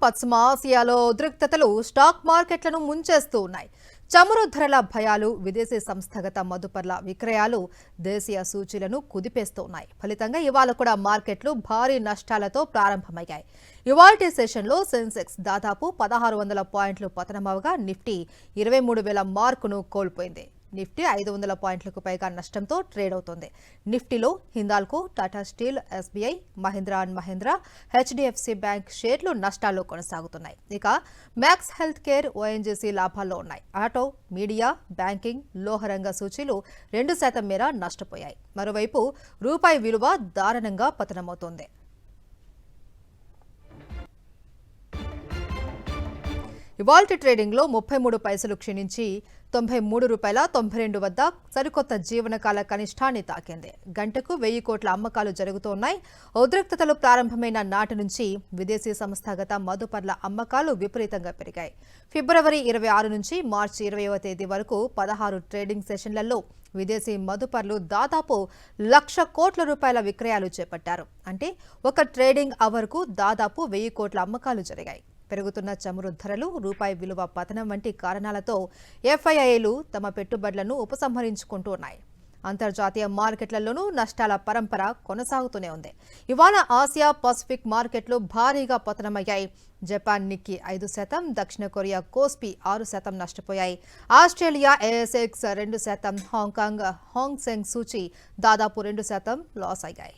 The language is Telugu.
పశ్చిమ ఆసియాలో ఉద్రిక్తతలు స్టాక్ మార్కెట్లను ముంచేస్తూ ఉన్నాయి. చమురు ధరల భయాలు, విదేశీ సంస్థాగత మదుపర్ల విక్రయాలు దేశీయ సూచీలను కుదిపేస్తూ ఉన్నాయి. ఫలితంగా ఇవాళ కూడా మార్కెట్లు భారీ నష్టాలతో ప్రారంభమయ్యాయి. ఇవాల్టి సెషన్లో సెన్సెక్స్ దాదాపు 1600 పాయింట్లు పతనమవగా నిఫ్టీ 23,000 మార్కును కోల్పోయింది. నిఫ్టీ 500 పాయింట్లకు పైగా నష్టంతో ట్రేడ్ అవుతోంది. నిఫ్టీలో Hindalco, Tata steel, SBI, Mahindra and Mahindra, HDFC bank షేర్లు నష్టాల్లో కొనసాగుతున్నాయి. ఇక మ్యాక్స్ హెల్త్ కేర్, ఓఎన్జీసీ లాభాల్లో ఉన్నాయి. ఆటో, మీడియా, బ్యాంకింగ్, లోహరంగ సూచీలు 2% మేర నష్టపోయాయి. మరోవైపు రూపాయి విలువ దారుణంగా పతనమవుతోంది. ఇవాల్టి ట్రేడింగ్లో 33 పైసలు క్షీణించి ₹93.92 వద్ద సరికొత్త జీవనకాల కనిష్టాన్ని తాకింది. గంటకు 1000 కోట్ల అమ్మకాలు జరుగుతున్నాయి. ఉద్రిక్తతలు ప్రారంభమైన నాటి నుంచి విదేశీ సంస్థాగత మదుపర్ల అమ్మకాలు విపరీతంగా పెరిగాయి. ఫిబ్రవరి 26 నుంచి మార్చి 20వ తేదీ వరకు 16 ట్రేడింగ్ సెషన్లలో విదేశీ మదుపర్లు దాదాపు ₹1,00,000 కోట్ల విక్రయాలు చేపట్టారు. అంటే ఒక ట్రేడింగ్ అవర్కు దాదాపు 1000 కోట్ల అమ్మకాలు జరిగాయి. పెరుగుతున్న చమురు ధరలు, రూపాయి విలువ పతనం వంటి కారణాలతో ఎఫ్ఐఐలు తమ పెట్టుబడులను ఉపసంహరించుకుంటూ ఉన్నాయి. అంతర్జాతీయ మార్కెట్లలోనూ నష్టాల పరంపర కొనసాగుతూనే ఉంది. ఇవాళ ఆసియా పసిఫిక్ మార్కెట్లు భారీగా పతనమయ్యాయి. జపాన్ నిక్కీ 5%, దక్షిణ కొరియా కోస్పీ 6% నష్టపోయాయి. Australia ASX 2%, Hong Kong Hang Seng సూచీ దాదాపు 2% లాస్ అయ్యాయి.